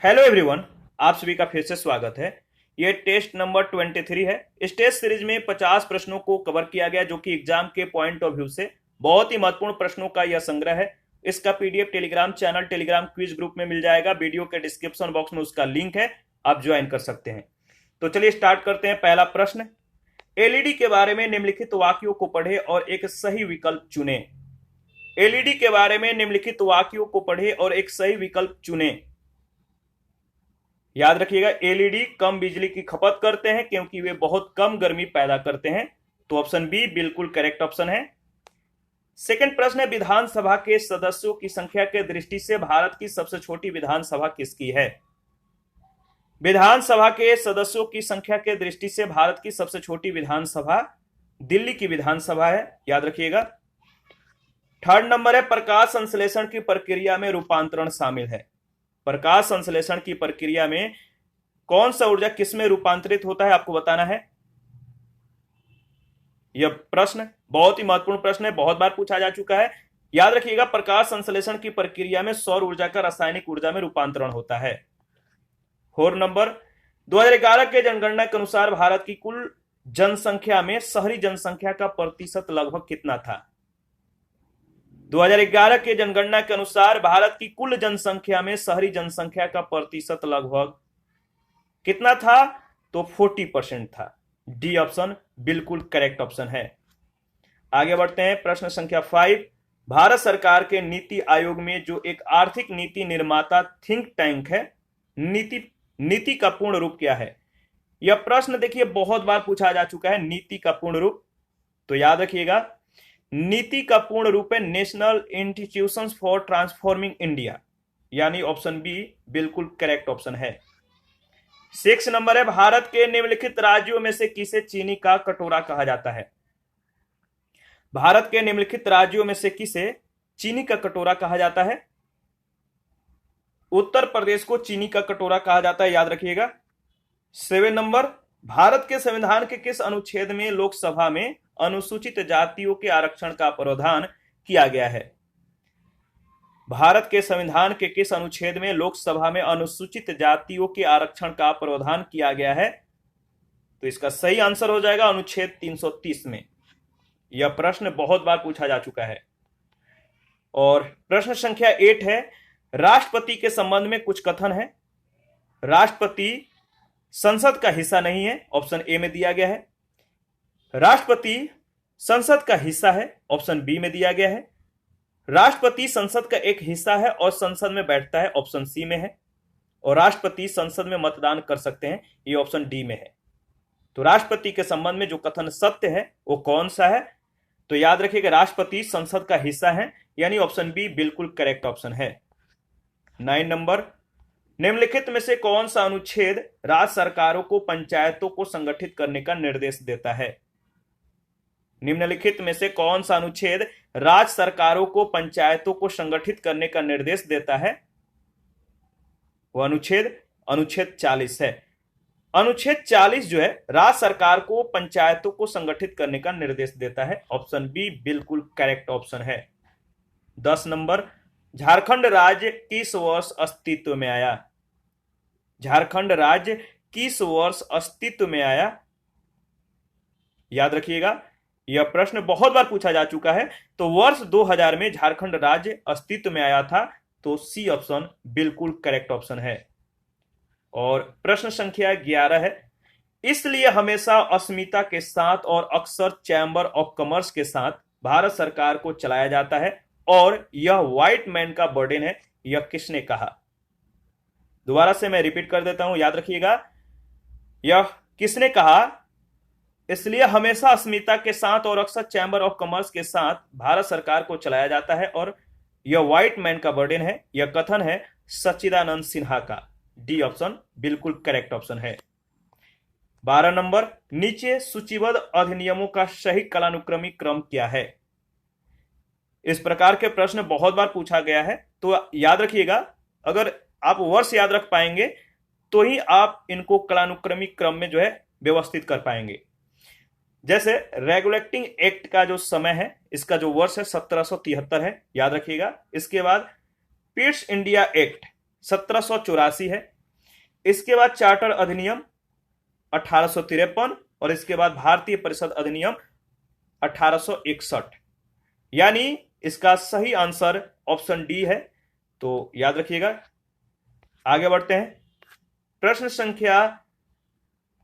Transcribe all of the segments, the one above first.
Hello everyone, आप सभी का फिर से स्वागत है। ये टेस्ट नंबर 23 है। इस टेस्ट सीरीज में 50 प्रश्नों को कवर किया गया, जो कि एग्जाम के पॉइंट ऑफ व्यू से बहुत ही महत्वपूर्ण प्रश्नों का यह संग्रह है। इसका PDF Telegram channel Telegram quiz group में मिल जाएगा। वीडियो के डिस्क्रिप्शन बॉक्स में उसका लिंक है, आप ज्वाइन कर सकते हैं। तो चलिए स्टार्ट करते हैं। पहला प्रश्न, एलईडी के बारे में निम्नलिखित वाक्यों को पढ़े और एक सही विकल्प चुने। एलईडी के बारे में निम्नलिखित वाक्यों को पढ़े और एक सही विकल्प चुने। याद रखिएगा, एलईडी कम बिजली की खपत करते हैं क्योंकि वे बहुत कम गर्मी पैदा करते हैं। तो ऑप्शन बी बिल्कुल करेक्ट ऑप्शन है। सेकंड प्रश्न है, विधानसभा के सदस्यों की संख्या के दृष्टि से भारत की सबसे छोटी विधानसभा किसकी है? विधानसभा के सदस्यों की संख्या के दृष्टि से भारत की सबसे छोटी विधानसभा दिल्ली की विधानसभा है, याद रखिएगा। थर्ड नंबर है, प्रकाश संश्लेषण की प्रक्रिया में रूपांतरण शामिल है। प्रकाश संश्लेषण की प्रक्रिया में कौन सा ऊर्जा किसमें रूपांतरित होता है, आपको बताना है। यह प्रश्न बहुत ही महत्वपूर्ण प्रश्न है, बहुत बार पूछा जा चुका है। याद रखिएगा, प्रकाश संश्लेषण की प्रक्रिया में सौर ऊर्जा का रासायनिक ऊर्जा में रूपांतरण होता है। फोर नंबर, 2011 के जनगणना के अनुसार भारत की कुल जनसंख्या में शहरी जनसंख्या का प्रतिशत लगभग कितना था? 2011 के जनगणना के अनुसार भारत की कुल जनसंख्या में शहरी जनसंख्या का प्रतिशत लगभग कितना था? तो 40% था। डी ऑप्शन बिल्कुल करेक्ट ऑप्शन है। आगे बढ़ते हैं। प्रश्न संख्या 5, भारत सरकार के नीति आयोग में जो एक आर्थिक नीति निर्माता थिंक टैंक है, नीति का पूर्ण रूप क्या है? यह प्रश्न देखिए बहुत बार पूछा जा चुका है। नीति का पूर्ण रूप, तो याद रखिएगा, नीति का पूर्ण रूप है national institutions for transforming India, यानी ऑप्शन बी बिल्कुल करेक्ट ऑप्शन है। 6 नंबर है, भारत के निम्नलिखित राज्यों में से किसे चीनी का कटोरा कहा जाता है? भारत के निम्नलिखित राज्यों में से किसे चीनी का कटोरा कहा जाता है? उत्तर प्रदेश को चीनी का कटोरा कहा जाता है, याद रखिएगा। 7 नंबर, भारत के संविधान के किस अनुच्छेद में लोकसभा में अनुसूचित जातियों के आरक्षण का प्रावधान किया गया है? भारत के संविधान के किस अनुच्छेद में लोकसभा में अनुसूचित जातियों के आरक्षण का प्रावधान किया गया है? तो इसका सही आंसर हो जाएगा अनुच्छेद 330 में। यह प्रश्न बहुत बार पूछा जा चुका है। और प्रश्न संख्या 8 है, राष्ट्रपति के संबंध में कुछ कथन है। राष्ट्रपति संसद का हिस्सा नहीं है, ऑप्शन ए में दिया गया है। राष्ट्रपति संसद का हिस्सा है, ऑप्शन बी में दिया गया है। राष्ट्रपति संसद का एक हिस्सा है और संसद में बैठता है, ऑप्शन सी में है। और राष्ट्रपति संसद में मतदान कर सकते हैं, ये ऑप्शन डी में है। तो राष्ट्रपति के संबंध में जो कथन सत्य है वो कौन सा है? तो याद रखिएगा, राष्ट्रपति संसद का हिस्सा है, यानी ऑप्शन बी बिल्कुल करेक्ट ऑप्शन है। 9 नंबर, निम्नलिखित में से कौन सा अनुच्छेद राज्य सरकारों को पंचायतों को संगठित करने का निर्देश देता है? निम्नलिखित में से कौन सा अनुच्छेद राज्य सरकारों को पंचायतों को संगठित करने का निर्देश देता है? वह अनुच्छेद 40 है। अनुच्छेद 40 जो है राज्य सरकार को पंचायतों को संगठित करने का निर्देश देता है, ऑप्शन बी बिल्कुल करेक्ट ऑप्शन है। 10 नंबर, झारखंड राज्य किस वर्ष अस्तित्व में आया? झारखंड राज्य किस वर्ष अस्तित्व में आया? याद रखिएगा, यह प्रश्न बहुत बार पूछा जा चुका है। तो वर्ष 2000 में झारखंड राज्य अस्तित्व में आया था, तो सी ऑप्शन बिल्कुल करेक्ट ऑप्शन है। और प्रश्न संख्या 11 है, इसलिए हमेशा अस्मिता के साथ और अक्सर चैम्बर ऑफ कॉमर्स के साथ भारत सरकार को चलाया जाता है और यह व्हाइट मैन का बर्डन है, यह किसने कहा? दोबारा से मैं रिपीट कर देता हूं, याद रखिएगा, यह किसने कहा? इसलिए हमेशा अस्मिता के साथ और अक्सर चैम्बर ऑफ कॉमर्स के साथ भारत सरकार को चलाया जाता है और यह व्हाइट मैन का बर्डन है, यह कथन है सच्चिदानंद सिन्हा का। डी ऑप्शन बिल्कुल करेक्ट ऑप्शन है। 12 नंबर, नीचे सूचीबद्ध अधिनियमों का सही कालानुक्रमिक क्रम क्या है? इस प्रकार के प्रश्न बहुत बार पूछा गया है, तो याद रखिएगा, अगर आप वर्ष याद रख पाएंगे तो ही आप इनको कालानुक्रमिक क्रम में जो है व्यवस्थित कर पाएंगे। जैसे रेगुलेटिंग एक्ट का जो समय है, इसका जो वर्ष है 1773 है, याद रखिएगा। इसके बाद पिट्स इंडिया एक्ट 1784 है, इसके बाद चार्टर अधिनियम 1853 और इसके बाद भारतीय परिषद अधिनियम 1861। यानी इसका सही आंसर ऑप्शन डी है। तो याद रखिएगा। आगे बढ़ते हैं। प्रश्न संख्या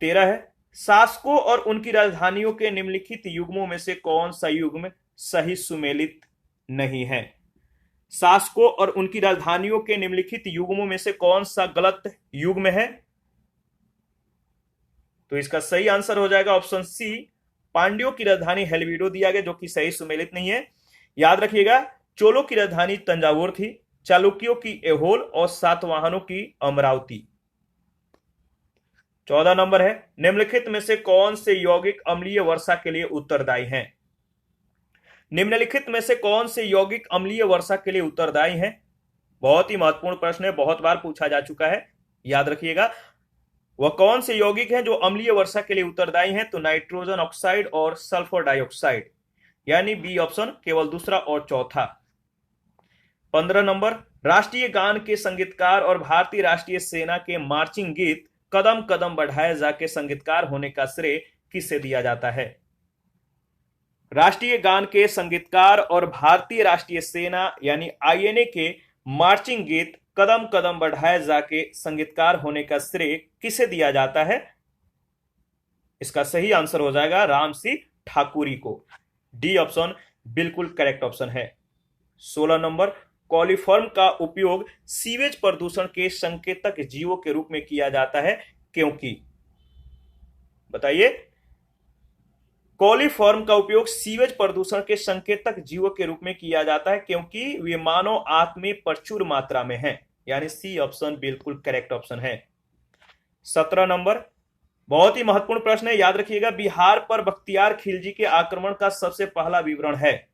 13 है, शासकों और उनकी राजधानियों के निम्नलिखित युग्मों में से कौन सा युग्म सही सुमेलित नहीं है? शासकों और उनकी राजधानियों के निम्नलिखित युग्मों में से कौन सा गलत युग्म है? तो इसका सही आंसर हो जाएगा ऑप्शन सी, पांड्यों की राजधानी हेलवीडो दिया गया, जो कि सही सुमेलित नहीं है। याद रखिएगा, चोलों की राजधानी तंजावुर थी, चालुक्यों की ऐहोल और सातवाहनों की अमरावती। 14 नंबर है, निम्नलिखित में से कौन से यौगिक अम्लीय वर्षा के लिए उत्तरदायी हैं? निम्नलिखित में से कौन से यौगिक अम्लीय वर्षा के लिए उत्तरदायी हैं? बहुत ही महत्वपूर्ण प्रश्न है, बहुत बार पूछा जा चुका है। याद रखिएगा, वह कौन से यौगिक हैं जो अम्लीय वर्षा के लिए उत्तरदायी हैं? तो नाइट्रोजन ऑक्साइड और सल्फर डाइऑक्साइड, यानी बी ऑप्शन, केवल दूसरा और चौथा। 15 नंबर, राष्ट्रीय गान के संगीतकार और भारतीय राष्ट्रीय सेना के मार्चिंग गीत कदम कदम बढ़ाए जाके संगीतकार होने का श्रेय किसे दिया जाता है? राष्ट्रीय गान के संगीतकार और भारतीय राष्ट्रीय सेना यानी आईएनए के मार्चिंग गीत कदम कदम बढ़ाए जाके संगीतकार होने का श्रेय किसे दिया जाता है? इसका सही आंसर हो जाएगा राम सिंह ठाकुरी को। डी ऑप्शन बिल्कुल करेक्ट ऑप्शन है। 16 नंबर, कॉलीफॉर्म का उपयोग सीवेज प्रदूषण के संकेतक जीवों के रूप में किया जाता है क्योंकि? बताइए। कॉलीफॉर्म का उपयोग सीवेज प्रदूषण के संकेतक जीवों के रूप में किया जाता है क्योंकि वे मानव आंत में प्रचुर मात्रा में हैं, यानी सी ऑप्शन बिल्कुल करेक्ट ऑप्शन है। 17 नंबर, बहुत ही महत्वपूर्ण प्रश्न है, याद रखिएगा। बिहार पर बख्तियार खिलजी के आक्रमण का सबसे पहला विवरण है।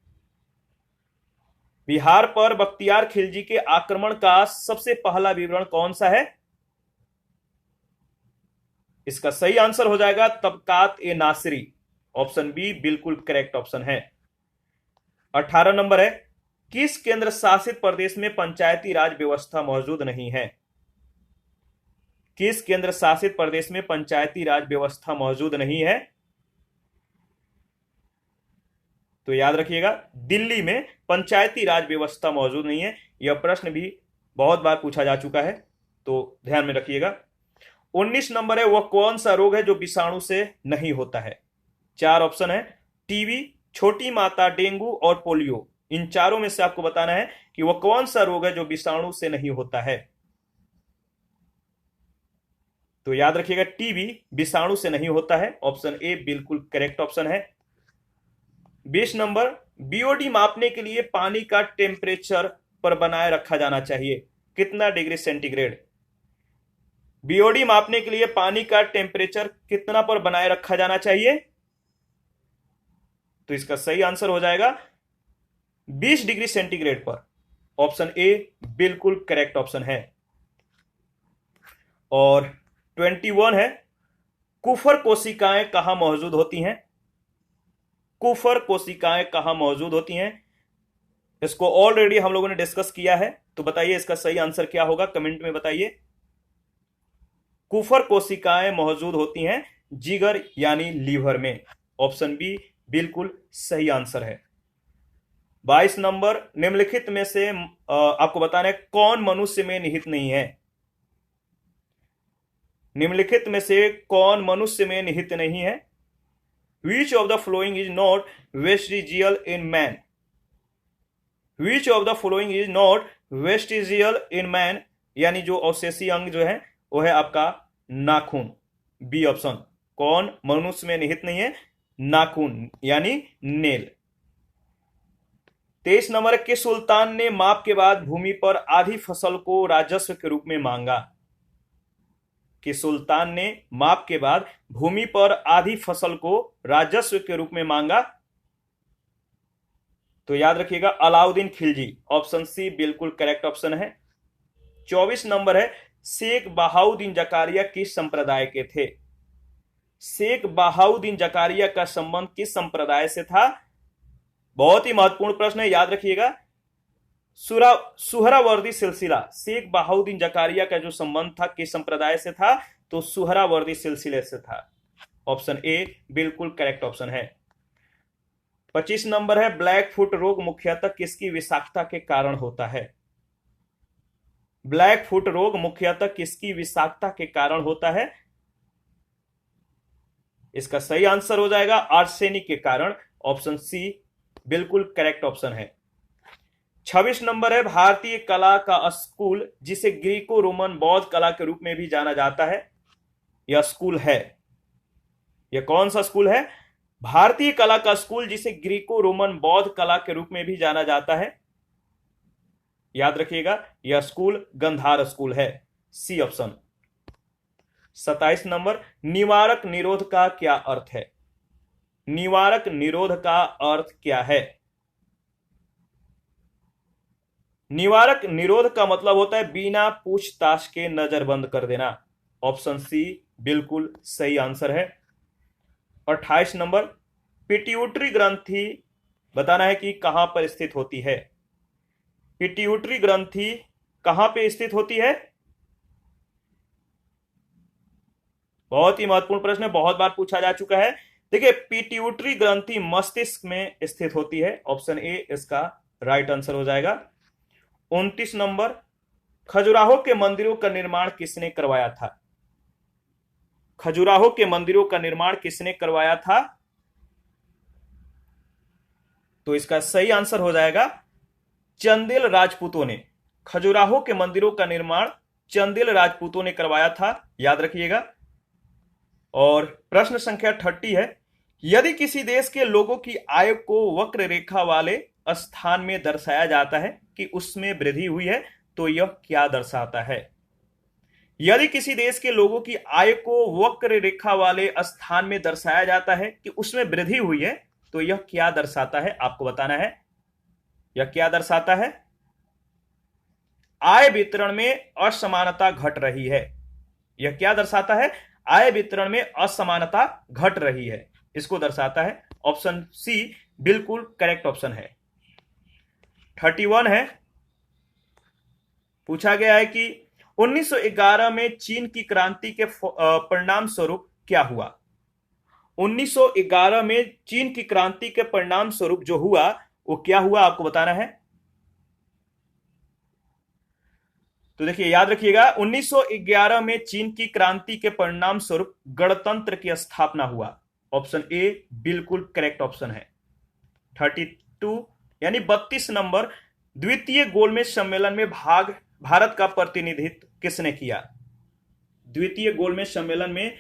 बिहार पर बख्तियार खिलजी के आक्रमण का सबसे पहला विवरण कौन सा है? इसका सही आंसर हो जाएगा तबकात ए नासिरी, ऑप्शन बी बिल्कुल करेक्ट ऑप्शन है। 18 नंबर है, किस केंद्र शासित प्रदेश में पंचायती राज व्यवस्था मौजूद नहीं है? किस केंद्र शासित प्रदेश में पंचायती राज व्यवस्था मौजूद नहीं है? तो याद रखिएगा, दिल्ली में पंचायती राज व्यवस्था मौजूद नहीं है। यह प्रश्न भी बहुत बार पूछा जा चुका है, तो ध्यान में रखिएगा। 19 नंबर है, वह कौन सा रोग है जो विषाणु से नहीं होता है? 4 ऑप्शन है, टीबी, छोटी माता, डेंगू और पोलियो। इन चारों में से आपको बताना है कि वह कौन सा रोग है जो विषाणु से नहीं होता है। तो याद रखिएगा, टीबी विषाणु से नहीं होता है, ऑप्शन ए बिल्कुल करेक्ट ऑप्शन है। 20 नंबर, बीओडी मापने के लिए पानी का टेम्परेचर पर बनाए रखा जाना चाहिए कितना डिग्री सेंटीग्रेड? बीओडी मापने के लिए पानी का टेम्परेचर कितना पर बनाए रखा जाना चाहिए? तो इसका सही आंसर हो जाएगा 20 डिग्री सेंटीग्रेड पर, ऑप्शन ए बिल्कुल करेक्ट ऑप्शन है। और 21 है, कुफर कोशिकाएं कहां मौजूद होती हैं? कुफर कोशिकाएं कहां मौजूद होती हैं? इसको ऑलरेडी हम लोगों ने डिस्कस किया है, तो बताइए इसका सही आंसर क्या होगा, कमेंट में बताइए। कुफर कोशिकाएं मौजूद होती हैं जिगर यानी लीवर में, ऑप्शन बी बिल्कुल सही आंसर है। 22 नंबर, निम्नलिखित में से आपको बताना है कौन मनुष्य में निहित नहीं है? निम्नलिखित में से कौन मनुष्य में निहित नहीं है? Which of the following is not vestigial in man? Which of the following is not vestigial in man? यानी जो अवशेषी अंग जो है वो है आपका नाखून, बी ऑप्शन। कौन मनुष्य में निहित नहीं है? नाखून यानी नेल। 23 नंबर, के सुल्तान ने माप के बाद भूमि पर आधी फसल को राजस्व के रूप में मांगा? कि सुल्तान ने माप के बाद भूमि पर आधी फसल को राजस्व के रूप में मांगा? तो याद रखिएगा अलाउद्दीन खिलजी, ऑप्शन सी बिल्कुल करेक्ट ऑप्शन है। 24 नंबर है, शेख बहाउद्दीन जकारिया किस संप्रदाय के थे? शेख बहाउद्दीन जकारिया का संबंध किस संप्रदाय से था? बहुत ही महत्वपूर्ण प्रश्न है, याद रखिएगा। सुहरावर्दी सिलसिला शेख बहाउद्दीन जकारिया का जो संबंध था किस संप्रदाय से था? तो सुहरावर्दी सिलसिले से था। ऑप्शन ए बिल्कुल करेक्ट ऑप्शन है। 25 नंबर है, ब्लैक फुट रोग मुख्यतः किसकी विषाक्तता के कारण होता है? ब्लैक फुट रोग मुख्यतः किसकी विषाक्तता के कारण होता है? इसका सही आंसर हो जाएगा आर्सेनिक के कारण। ऑप्शन सी बिल्कुल करेक्ट ऑप्शन है। 26 नंबर है, भारतीय कला का स्कूल जिसे ग्रीको रोमन बौद्ध कला के रूप में भी जाना जाता है, यह स्कूल है, यह कौन सा स्कूल है? भारतीय कला का स्कूल जिसे ग्रीको रोमन बौद्ध कला के रूप में भी जाना जाता है, याद रखिएगा यह स्कूल गंधार स्कूल है, सी ऑप्शन। 27 नंबर, निवारक निरोध का क्या अर्थ है? निवारक निरोध का अर्थ क्या है? निवारक निरोध का मतलब होता है बिना पूछताछ के नजरबंद कर देना। ऑप्शन सी बिल्कुल सही आंसर है। 28 नंबर, पिट्यूटरी ग्रंथि बताना है कि कहां पर स्थित होती है। पिट्यूटरी ग्रंथि कहां पे स्थित होती है? बहुत ही महत्वपूर्ण प्रश्न है, बहुत बार पूछा जा चुका है। देखिए, पिट्यूटरी ग्रंथि मस्तिष्क में स्थित होती है। ऑप्शन ए इसका राइट आंसर हो जाएगा। 29 नंबर, खजुराहो के मंदिरों का निर्माण किसने करवाया था? खजुराहो के मंदिरों का निर्माण किसने करवाया था? तो इसका सही आंसर हो जाएगा चंदेल राजपूतों ने। खजुराहो के मंदिरों का निर्माण चंदेल राजपूतों ने करवाया था, याद रखिएगा। और प्रश्न संख्या 30 है, यदि किसी देश के लोगों की आय को वक्र रेखा वाले स्थान में दर्शाया जाता है कि उसमें वृद्धि हुई है, तो यह क्या दर्शाता है? यदि किसी देश के लोगों की आय को वक्र रेखा वाले स्थान में दर्शाया जाता है कि उसमें वृद्धि हुई है, तो यह क्या दर्शाता है? आपको बताना है यह क्या दर्शाता है। आय वितरण में असमानता घट रही है। यह क्या दर्शाता है? आय वितरण में असमानता घट रही है, इसको दर्शाता है। ऑप्शन सी बिल्कुल करेक्ट ऑप्शन है। 31 है, पूछा गया है कि 1911 में चीन की क्रांति के परिणाम स्वरूप क्या हुआ? 1911 में चीन की क्रांति के परिणाम स्वरूप जो हुआ वो क्या हुआ, आपको बताना है। तो देखिए, याद रखिएगा 1911 में चीन की क्रांति के परिणाम स्वरूप गणतंत्र की स्थापना हुआ। ऑप्शन ए बिल्कुल करेक्ट ऑप्शन है। 32 यानी 32 नंबर, द्वितीय गोलमेज सम्मेलन में भारत का प्रतिनिधित्व किसने किया? द्वितीय गोलमेज सम्मेलन में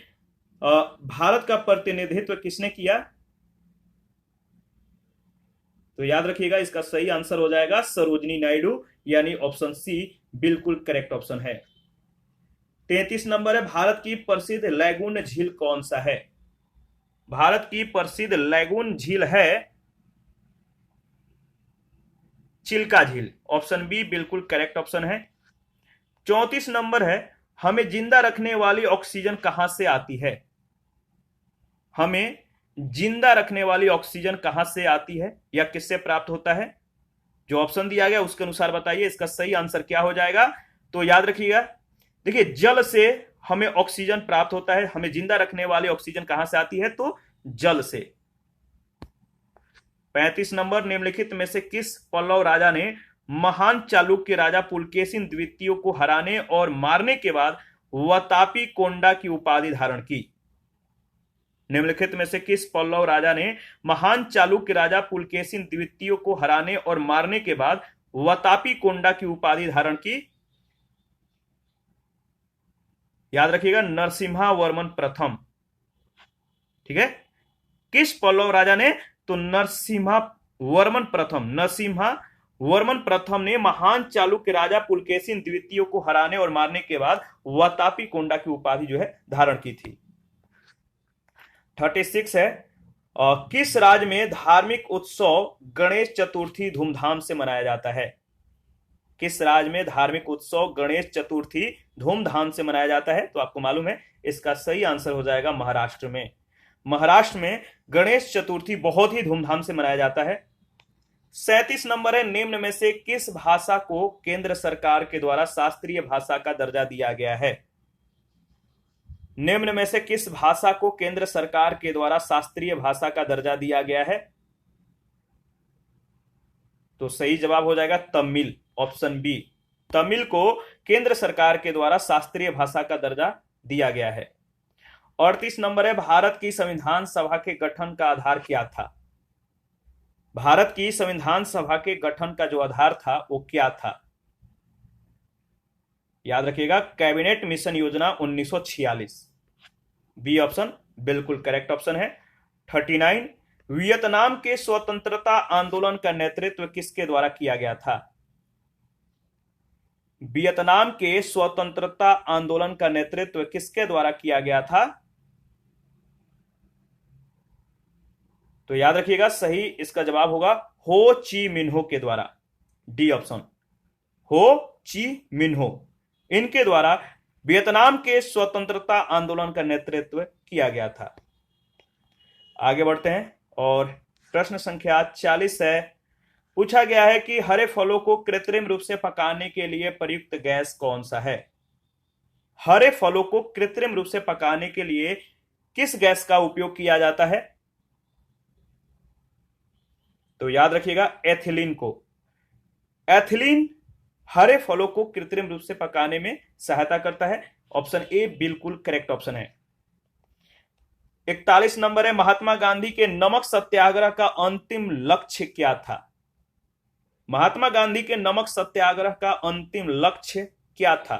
भारत का प्रतिनिधित्व किसने किया? तो याद रखिएगा इसका सही आंसर हो जाएगा सरोजिनी नायडू, यानी ऑप्शन सी बिल्कुल करेक्ट ऑप्शन है। 33 नंबर है, भारत की प्रसिद्ध लैगून झील कौन सा है? भारत की प्रसिद्ध लैगून झील है चिल्का झील। ऑप्शन बी बिल्कुल करेक्ट ऑप्शन है। 34 नंबर है, हमें जिंदा रखने वाली ऑक्सीजन कहां से आती है? हमें जिंदा रखने वाली ऑक्सीजन कहां से आती है या किससे प्राप्त होता है? जो ऑप्शन दिया गया उसके अनुसार बताइए इसका सही आंसर क्या हो जाएगा। तो याद रखिएगा, देखिए जल से हमें ऑक्सीजन प्राप्त होता है। हमें जिंदा रखने वाली ऑक्सीजन कहां से आती है? तो जल से। 35 नंबर, निम्नलिखित में से किस पल्लव राजा ने महान चालुक्य राजा पुलकेशिन द्वितीय को हराने और मारने के बाद वतापी कोंडा की उपाधि धारण की? निम्नलिखित में से किस पल्लव राजा ने महान चालुक्य राजा पुलकेशिन द्वितीय को हराने और मारने के बाद वतापी कोंडा की उपाधि धारण की? याद रखिएगा नरसिम्हा वर्मन प्रथम। ठीक है, किस पल्लव राजा ने? तो नरसिम्हा वर्मन प्रथम। नरसिम्हा वर्मन प्रथम ने महान चालुक्य राजा पुलकेशिन द्वितीय को हराने और मारने के बाद वतापी कोंडा की उपाधि जो है धारण की थी। 36 है, किस राज्य में धार्मिक उत्सव गणेश चतुर्थी धूमधाम से मनाया जाता है? किस राज्य में धार्मिक उत्सव गणेश चतुर्थी धूमधाम से मनाया जाता है? तो आपको मालूम है इसका सही आंसर हो जाएगा महाराष्ट्र में। महाराष्ट्र में गणेश चतुर्थी बहुत ही धूमधाम से मनाया जाता है। 37 नंबर है, निम्न में से किस भाषा को केंद्र सरकार के द्वारा शास्त्रीय भाषा का दर्जा दिया गया है? निम्न में से किस भाषा को केंद्र सरकार के द्वारा शास्त्रीय भाषा का दर्जा दिया गया है? तो सही जवाब हो जाएगा तमिल, ऑप्शन बी। तमिल को केंद्र सरकार के द्वारा शास्त्रीय भाषा का दर्जा दिया गया है। 38 नंबर है, भारत की संविधान सभा के गठन का आधार क्या था? भारत की संविधान सभा के गठन का जो आधार था वो क्या था? याद रखिएगा, कैबिनेट मिशन योजना 1946। बी ऑप्शन बिल्कुल करेक्ट ऑप्शन है। 39, वियतनाम के स्वतंत्रता आंदोलन का नेतृत्व किसके द्वारा किया गया था? वियतनाम के स्वतंत्रता आंदोलन का नेतृत्व किसके द्वारा किया गया था? तो याद रखिएगा, सही इसका जवाब होगा हो ची मिन्हो के द्वारा। डी ऑप्शन, हो ची मिन्हो, इनके द्वारा वियतनाम के स्वतंत्रता आंदोलन का नेतृत्व किया गया था। आगे बढ़ते हैं और प्रश्न संख्या 40 है। पूछा गया है कि हरे फलों को कृत्रिम रूप से पकाने के लिए प्रयुक्त गैस कौन सा है? हरे फलों को कृत्रिम रूप से पकाने के लिए किस गैस का उपयोग किया जाता है? तो याद रखिएगा, एथिलीन को। एथिलीन हरे फलों को कृत्रिम रूप से पकाने में सहायता करता है। ऑप्शन ए बिल्कुल करेक्ट ऑप्शन है। 41 नंबर है, महात्मा गांधी के नमक सत्याग्रह का अंतिम लक्ष्य क्या था? महात्मा गांधी के नमक सत्याग्रह का अंतिम लक्ष्य क्या था?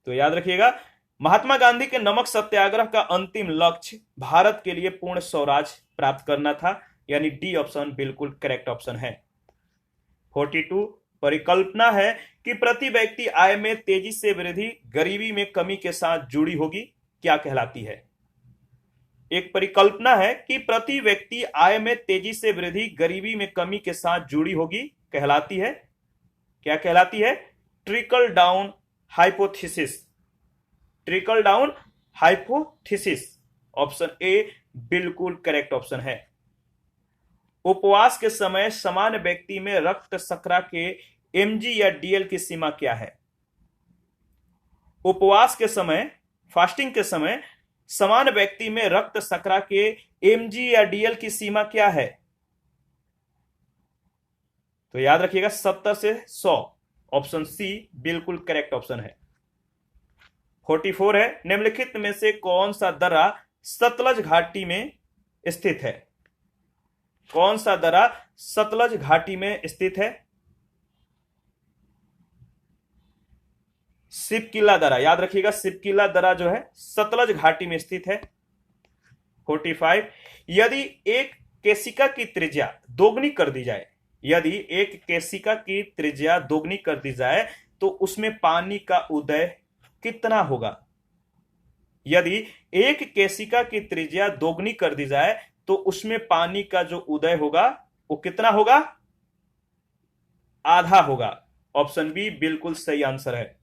तो याद रखिएगा, महात्मा गांधी के नमक सत्याग्रह का अंतिम लक्ष्य भारत के लिए पूर्ण स्वराज प्राप्त करना था, यानी डी ऑप्शन बिल्कुल करेक्ट ऑप्शन है। 42, परिकल्पना है कि प्रति व्यक्ति आय में तेजी से वृद्धि गरीबी में कमी के साथ जुड़ी होगी, क्या कहलाती है? एक परिकल्पना है कि प्रति व्यक्ति आय में तेजी से वृद्धि गरीबी में कमी के साथ जुड़ी होगी, कहलाती है, क्या कहलाती है? Trickle down hypothesis. Trickle down hypothesis, option A बिल्कुल करेक्ट ऑप्शन है। उपवास के समय सामान्य व्यक्ति में रक्त शर्करा के mg या dl की सीमा क्या है? उपवास के समय, फास्टिंग के समय सामान्य व्यक्ति में रक्त शर्करा के mg या dl की सीमा क्या है? तो याद रखिएगा 70 से 100, ऑप्शन सी बिल्कुल करेक्ट ऑप्शन है। 44 है, निम्नलिखित में से कौन सा दर्रा सतलज घाटी में स्थित है? कौन सा दर्रा सतलज घाटी में स्थित है? सिपकिला दर्रा, याद रखिएगा, सिपकिला दर्रा जो है सतलज घाटी में स्थित है। 45, यदि एक केशिका की त्रिज्या दोगुनी कर दी जाए, यदि एक केशिका की त्रिज्या दोगुनी कर दी जाए तो उसमें पानी का उदय कितना होगा? यदि एक केशिका की त्रिज्या दोगुनी कर दी जाए तो उसमें पानी का जो उदय होगा वो कितना होगा? आधा होगा। ऑप्शन बी बिल्कुल सही आंसर है।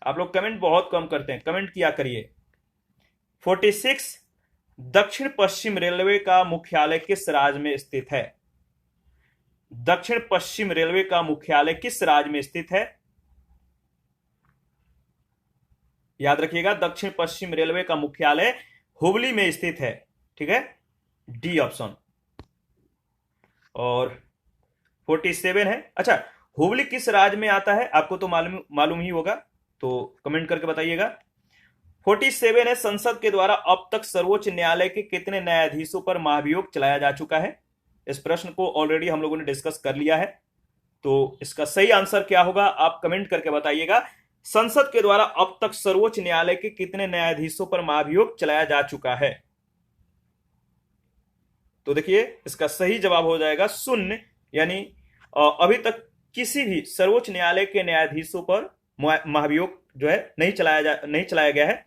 आप लोग कमेंट बहुत कम करते हैं, कमेंट किया करिए। 46, दक्षिण पश्चिम रेलवे का मुख्यालय किस राज्य में स्थित है? दक्षिण पश्चिम रेलवे का मुख्यालय किस राज्य में स्थित है? याद रखिएगा, दक्षिण पश्चिम रेलवे का मुख्यालय हुबली में स्थित है, ठीक है, डी ऑप्शन। और 47 है, अच्छा हुबली किस राज्य में आता है? आपको तो मालूम ही होगा, तो कमेंट करके बताइएगा। 47 है, संसद के द्वारा अब तक सर्वोच्च न्यायालय के कितने न्यायाधीशों पर महाभियोग चलाया जा चुका है? इस प्रश्न को ऑलरेडी हम लोगों ने डिस्कस कर लिया है, तो इसका सही आंसर क्या होगा आप कमेंट करके बताइएगा। संसद के द्वारा अब तक सर्वोच्च न्यायालय के कितने न्यायाधीशों पर महाभियोग चलाया जा चुका है? तो देखिए इसका सही जवाब हो जाएगा शून्य, यानी अभी तक किसी भी सर्वोच्च न्यायालय के न्यायाधीशों पर महाभियोग जो है नहीं चलाया गया है,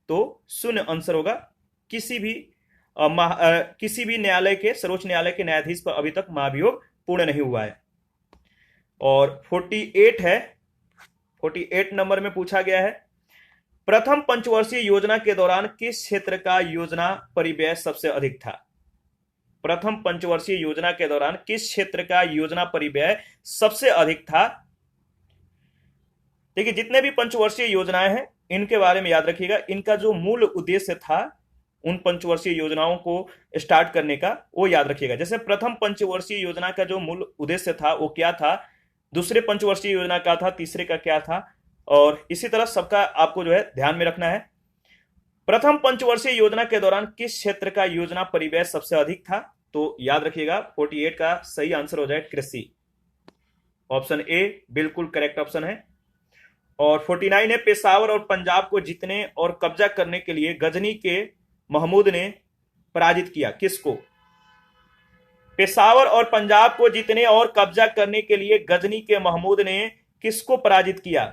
तो शून्य आंसर होगा। किसी भी न्यायालय के, सर्वोच्च न्यायालय के न्यायाधीश पर अभी तक महाभियोग पूर्ण नहीं हुआ है। और 48 है, 48 नंबर में पूछा गया है, प्रथम पंचवर्षीय योजना के दौरान किस क्षेत्र का योजना परिव्यय सबसे अधिक था? प्रथम पंचवर्षीय योजना के दौरान किस क्षेत्र का योजना परिव्यय सबसे अधिक था? देखिए, जितने भी पंचवर्षीय योजनाएं हैं इनके बारे में याद रखिएगा। इनका जो मूल उद्देश्य था उन पंचवर्षीय योजनाओं को स्टार्ट करने का, वो याद रखिएगा। जैसे प्रथम पंचवर्षीय योजना का जो मूल उद्देश्य था वो क्या था, दूसरे पंचवर्षीय योजना का था, तीसरे का क्या था, और इसी तरह सबका आपको जो है ध्यान में रखना है। प्रथम पंचवर्षीय योजना के दौरान किस क्षेत्र का योजना परिव्यय सबसे अधिक था? तो याद रखिएगा 48 का सही आंसर हो जाए कृषि। ऑप्शन ए बिल्कुल करेक्ट ऑप्शन है। और 49 है, पेशावर और पंजाब को जीतने और कब्जा करने के लिए गजनी के महमूद ने पराजित किया। किसको? पेशावर और पंजाब को जीतने और कब्जा करने के लिए गजनी के महमूद ने किसको पराजित किया?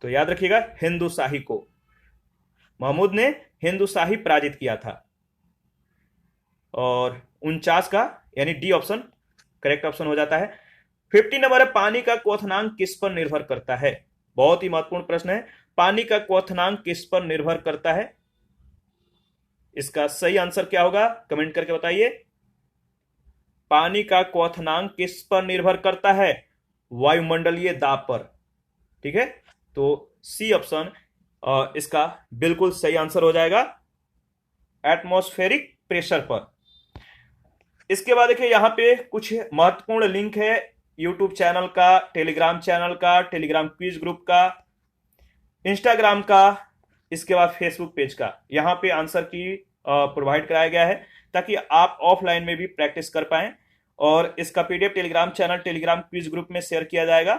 तो याद रखिएगा हिंदू शाही को। महमूद ने हिंदू शाही पराजित किया था। और 49 का यानी डी ऑप्शन करेक्ट ऑप्शन हो जाता है। 50 नंबर है, पानी का क्वथनांक किस पर निर्भर करता है? बहुत ही महत्वपूर्ण प्रश्न है। पानी का क्वथनांक किस पर निर्भर करता है? इसका सही आंसर क्या होगा कमेंट करके बताइए। पानी का क्वथनांक किस पर निर्भर करता है? वायुमंडलीय दाब पर। ठीक है, तो सी ऑप्शन इसका बिल्कुल सही आंसर हो जाएगा, एटमॉस्फेरिक प्रेशर पर। इसके बाद देखिए यहां पे कुछ महत्वपूर्ण लिंक है यूट्यूब चैनल का, टेलीग्राम चैनल का, टेलीग्राम क्विज ग्रुप का, इंस्टाग्राम का, इसके बाद फेसबुक पेज का। यहां पे आंसर की प्रोवाइड कराया गया है ताकि आप ऑफलाइन में भी प्रैक्टिस कर पाएं। और इसका PDF Telegram channel, Telegram quiz group में शेयर किया जाएगा।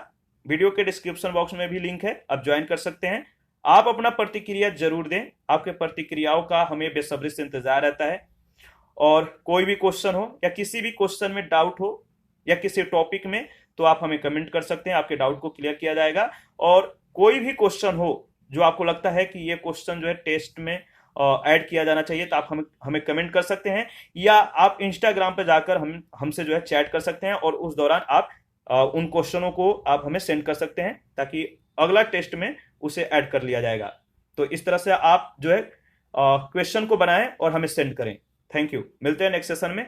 वीडियो के डिस्क्रिप्शन बॉक्स में भी लिंक है, आप ज्वाइन कर सकते हैं। आप अपना प्रतिक्रिया जरूर दें, आपके प्रतिक्रियाओं का हमें बेसब्री से इंतजार रहता है। और कोई भी क्वेश्चन हो या किसी भी क्वेश्चन में डाउट हो या किसी टॉपिक में, तो आप हमें कमेंट कर सकते हैं, आपके डाउट को क्लियर किया जाएगा। और कोई भी क्वेश्चन हो जो आपको लगता है कि ये क्वेश्चन जो है टेस्ट में ऐड किया जाना चाहिए, तो आप हमें कमेंट कर सकते हैं, या आप इंस्टाग्राम पर जाकर हमसे जो है चैट कर सकते हैं, और उस दौरान आप उन क्वेश्चनों को आप हमें सेंड कर सकते हैं ताकि अगला टेस्ट में उसे ऐड कर लिया जाएगा। तो इस तरह से आप जो है क्वेश्चन को बनाएं और हमें सेंड करें। थैंक यू, मिलते हैं नेक्स्ट सेशन में।